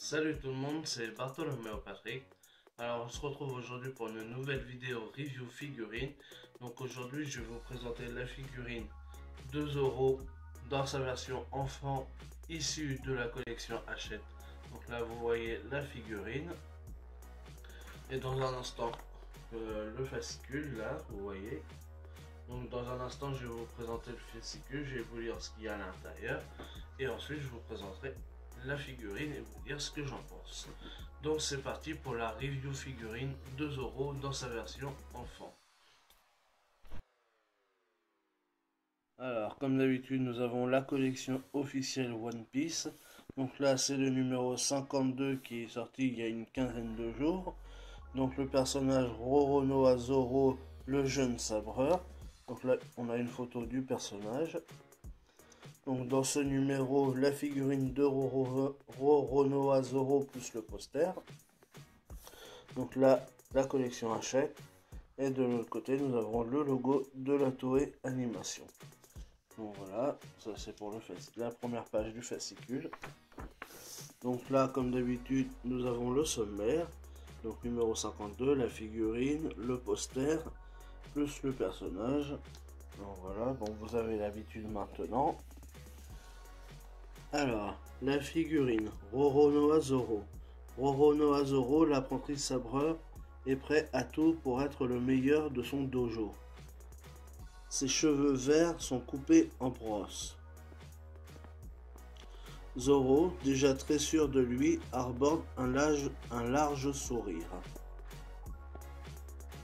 Salut tout le monde, c'est Bartholoméo Patrick. Alors on se retrouve aujourd'hui pour une nouvelle vidéo review figurine. Donc aujourd'hui je vais vous présenter la figurine 2 € dans sa version enfant issue de la collection Hachette. Donc là vous voyez la figurine. Et dans un instant le fascicule là vous voyez. Donc dans un instant je vais vous présenter le fascicule, je vais vous lire ce qu'il y a à l'intérieur. Et ensuite je vous présenterai la figurine et vous dire ce que j'en pense. Donc c'est parti pour la review figurine 2 € dans sa version enfant. Alors comme d'habitude nous avons la collection officielle One Piece. Donc là c'est le numéro 52 qui est sorti il y a une quinzaine de jours. Donc le personnage Roronoa Zoro, le jeune sabreur. Donc là on a une photo du personnage. Donc dans ce numéro, la figurine de Roronoa Zoro plus le poster. Donc là, la collection Hachette. Et de l'autre côté, nous avons le logo de la Toei Animation. Donc voilà, ça c'est pour la première page du fascicule. Donc là, comme d'habitude, nous avons le sommaire. Donc numéro 52, la figurine, le poster, plus le personnage. Donc voilà, bon vous avez l'habitude maintenant. Alors, la figurine Roronoa Zoro. Roronoa Zoro, l'apprenti sabreur, est prêt à tout pour être le meilleur de son dojo. Ses cheveux verts sont coupés en brosse. Zoro, déjà très sûr de lui, arbore un large sourire.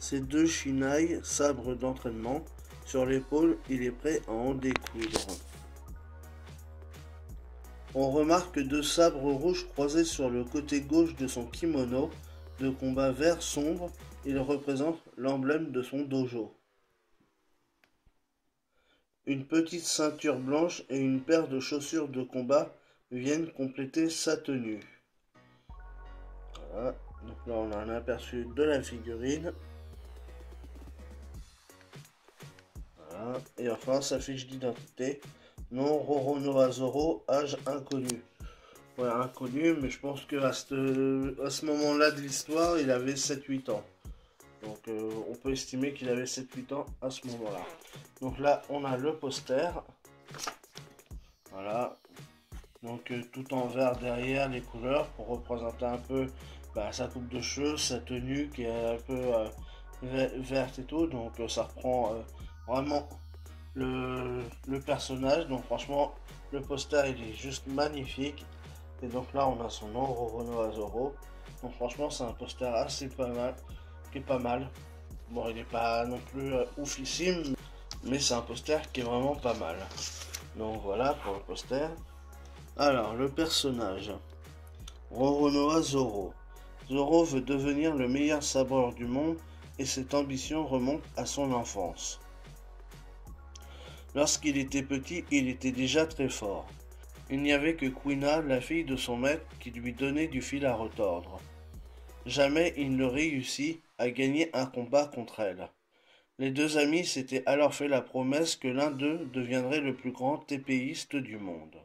Ses deux shinai, sabres d'entraînement, sur l'épaule, il est prêt à en découdre. On remarque deux sabres rouges croisés sur le côté gauche de son kimono de combat vert sombre. Il représente l'emblème de son dojo. Une petite ceinture blanche et une paire de chaussures de combat viennent compléter sa tenue. Voilà, donc là on a un aperçu de la figurine. Voilà, et enfin sa fiche d'identité. Nom Roronoa Zoro, âge inconnu. Ouais, inconnu, mais je pense qu'à ce moment-là de l'histoire, il avait 7-8 ans. Donc on peut estimer qu'il avait 7-8 ans à ce moment-là. Donc là, on a le poster. Voilà. Donc tout en vert derrière, les couleurs, pour représenter un peu sa coupe de cheveux, sa tenue qui est un peu verte et tout. Donc ça reprend vraiment le personnage. Donc franchement le poster il est juste magnifique. Et donc là on a son nom, Roronoa Zoro. Donc franchement c'est un poster assez pas mal, qui est pas mal. Bon il n'est pas non plus oufissime, mais c'est un poster qui est vraiment pas mal. Donc voilà pour le poster. Alors le personnage Roronoa Zoro. Zoro veut devenir le meilleur sabreur du monde et cette ambition remonte à son enfance. Lorsqu'il était petit, il était déjà très fort. Il n'y avait que Kuina, la fille de son maître, qui lui donnait du fil à retordre. Jamais il ne réussit à gagner un combat contre elle. Les deux amis s'étaient alors fait la promesse que l'un d'eux deviendrait le plus grand épéiste du monde.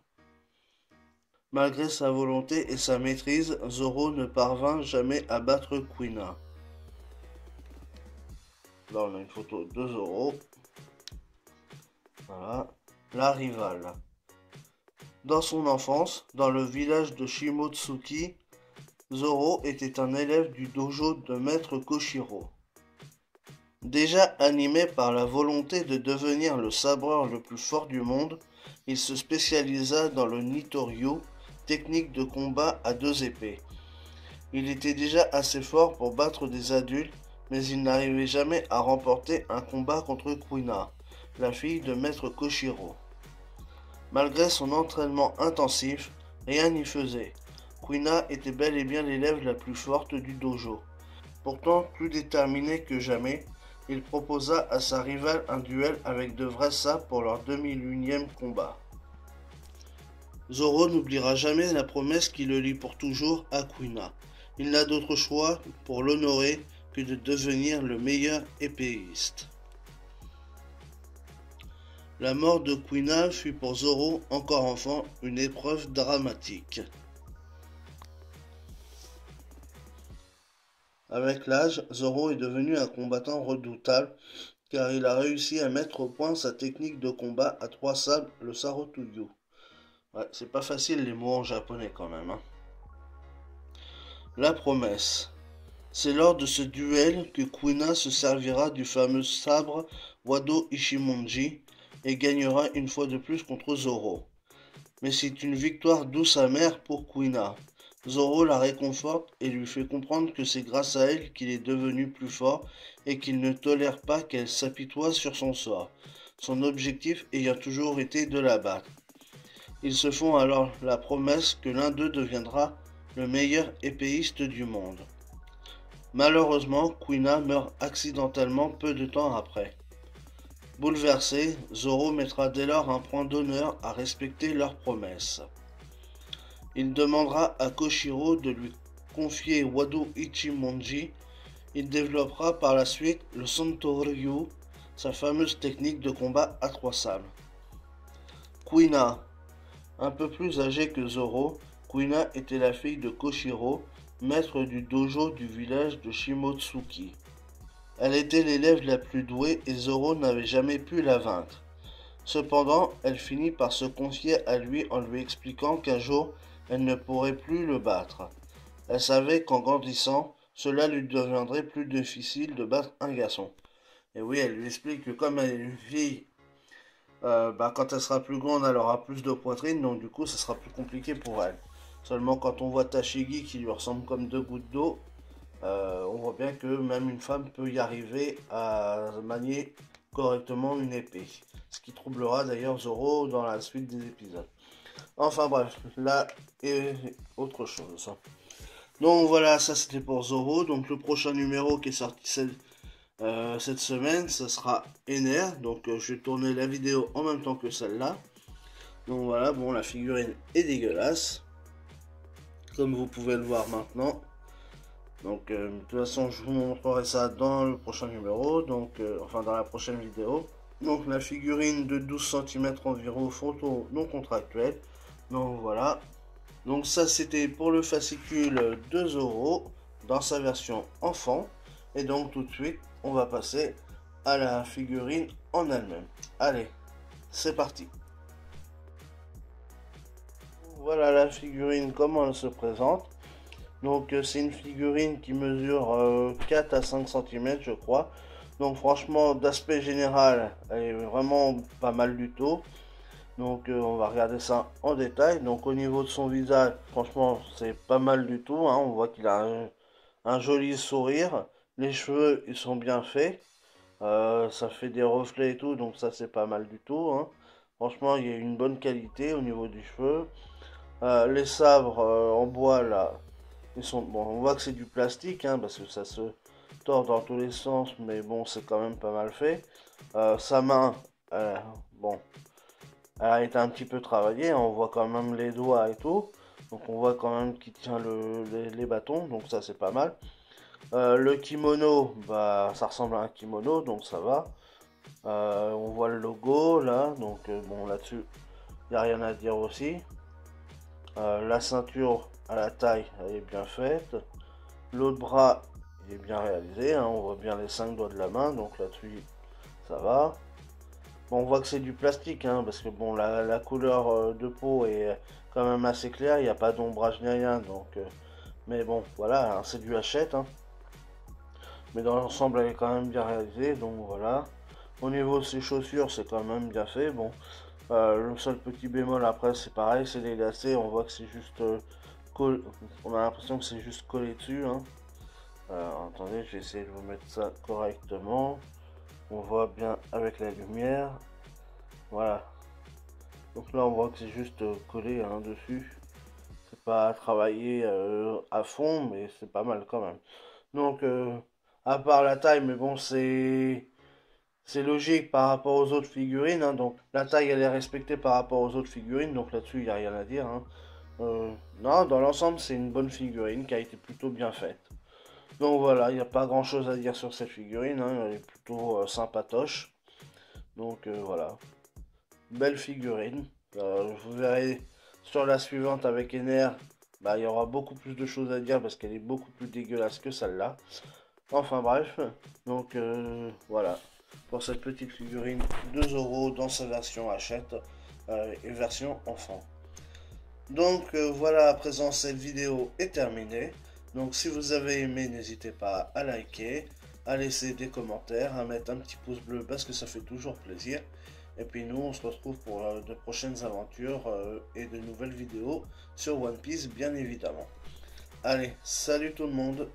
Malgré sa volonté et sa maîtrise, Zoro ne parvint jamais à battre Kuina. Là on a une photo de Zoro. Voilà, la rivale. Dans son enfance, dans le village de Shimotsuki, Zoro était un élève du dojo de maître Koshiro. Déjà animé par la volonté de devenir le sabreur le plus fort du monde, il se spécialisa dans le Nitoryu, technique de combat à deux épées. Il était déjà assez fort pour battre des adultes, mais il n'arrivait jamais à remporter un combat contre Kuina, la fille de maître Koshiro. Malgré son entraînement intensif, rien n'y faisait. Kuina était bel et bien l'élève la plus forte du dojo. Pourtant, plus déterminé que jamais, il proposa à sa rivale un duel avec de vrais sabres pour leur 2001e combat. Zoro n'oubliera jamais la promesse qui le lie pour toujours à Kuina. Il n'a d'autre choix pour l'honorer que de devenir le meilleur épéiste. La mort de Kuina fut pour Zoro, encore enfant, une épreuve dramatique. Avec l'âge, Zoro est devenu un combattant redoutable car il a réussi à mettre au point sa technique de combat à trois sabres, le Sarotuyu. Ouais, c'est pas facile les mots en japonais quand même, hein. La promesse. C'est lors de ce duel que Kuina se servira du fameux sabre Wado Ishimonji et gagnera une fois de plus contre Zoro. Mais c'est une victoire douce amère pour Kuina. Zoro la réconforte et lui fait comprendre que c'est grâce à elle qu'il est devenu plus fort et qu'il ne tolère pas qu'elle s'apitoie sur son sort, son objectif ayant toujours été de la battre. Ils se font alors la promesse que l'un d'eux deviendra le meilleur épéiste du monde. Malheureusement, Kuina meurt accidentellement peu de temps après. Bouleversé, Zoro mettra dès lors un point d'honneur à respecter leur promesse. Il demandera à Koshiro de lui confier Wado Ichimonji. Il développera par la suite le Santoryu, sa fameuse technique de combat à trois sabres. Kuina. Un peu plus âgée que Zoro, Kuina était la fille de Koshiro, maître du dojo du village de Shimotsuki. Elle était l'élève la plus douée et Zoro n'avait jamais pu la vaincre. Cependant, elle finit par se confier à lui en lui expliquant qu'un jour, elle ne pourrait plus le battre. Elle savait qu'en grandissant, cela lui deviendrait plus difficile de battre un garçon. Et oui, elle lui explique que comme elle est une fille, quand elle sera plus grande, elle aura plus de poitrine, donc du coup, ça sera plus compliqué pour elle. Seulement quand on voit Tashigi qui lui ressemble comme deux gouttes d'eau, on voit bien que même une femme peut y arriver à manier correctement une épée. Ce qui troublera d'ailleurs Zoro dans la suite des épisodes. Enfin bref, là est autre chose. Donc voilà, ça c'était pour Zoro. Donc le prochain numéro qui est sorti cette semaine, ce sera Ener. Donc je vais tourner la vidéo en même temps que celle-là. Donc voilà, bon, la figurine est dégueulasse, comme vous pouvez le voir maintenant. Donc de toute façon, je vous montrerai ça dans le prochain numéro, donc enfin dans la prochaine vidéo. Donc la figurine de 12 cm environ, photo non contractuelle. Donc voilà. Donc ça c'était pour le fascicule de Zoro dans sa version enfant. Et donc tout de suite, on va passer à la figurine en elle-même. Allez, c'est parti. Voilà la figurine, comment elle se présente. Donc c'est une figurine qui mesure 4 à 5 cm je crois. Donc franchement d'aspect général elle est vraiment pas mal du tout. Donc on va regarder ça en détail. Donc au niveau de son visage franchement c'est pas mal du tout, hein. On voit qu'il a un joli sourire. Les cheveux ils sont bien faits. Ça fait des reflets et tout donc ça c'est pas mal du tout, hein. Franchement il y a une bonne qualité au niveau du cheveu. Les sabres en bois là. Bon, on voit que c'est du plastique, hein, parce que ça se tord dans tous les sens, mais bon, c'est quand même pas mal fait. Sa main, bon, elle a été un petit peu travaillée, hein, on voit quand même les doigts et tout. Donc on voit quand même qu'il tient les bâtons, donc ça c'est pas mal. Le kimono, bah ça ressemble à un kimono, donc ça va. On voit le logo là, donc bon là-dessus, il n'y a rien à dire aussi. La ceinture à la taille, elle est bien faite. L'autre bras, il est bien réalisé, hein. On voit bien les 5 doigts de la main, donc là-dessus, ça va. Bon, on voit que c'est du plastique, hein, parce que bon, la couleur de peau est quand même assez claire, il n'y a pas d'ombrage ni rien, donc... mais bon, voilà, hein, c'est du hachette, hein. Mais dans l'ensemble, elle est quand même bien réalisée, donc voilà. Au niveau de ses chaussures, c'est quand même bien fait, bon. Le seul petit bémol après, c'est pareil, c'est les lacets, on voit que c'est juste... on a l'impression que c'est juste collé dessus, hein. Attendez, je vais essayer de vous mettre ça correctement. On voit bien avec la lumière. Voilà. Donc là, on voit que c'est juste collé, hein, dessus. C'est pas travaillé à fond, mais c'est pas mal quand même. Donc, à part la taille, mais bon, c'est logique par rapport aux autres figurines, hein. Donc, la taille, elle est respectée par rapport aux autres figurines. Donc là-dessus, il n'y a rien à dire, hein. Non, dans l'ensemble, c'est une bonne figurine qui a été plutôt bien faite. Donc voilà, il n'y a pas grand chose à dire sur cette figurine, hein, elle est plutôt sympatoche. Donc voilà, belle figurine. Vous verrez sur la suivante avec Ener, bah, il y aura beaucoup plus de choses à dire parce qu'elle est beaucoup plus dégueulasse que celle-là. Enfin bref, donc voilà, pour cette petite figurine, 2 euros dans sa version Hachette et version enfant. Donc voilà, à présent cette vidéo est terminée. Donc si vous avez aimé, n'hésitez pas à liker, à laisser des commentaires, à mettre un petit pouce bleu parce que ça fait toujours plaisir. Et puis nous, on se retrouve pour de prochaines aventures et de nouvelles vidéos sur One Piece, bien évidemment. Allez, salut tout le monde!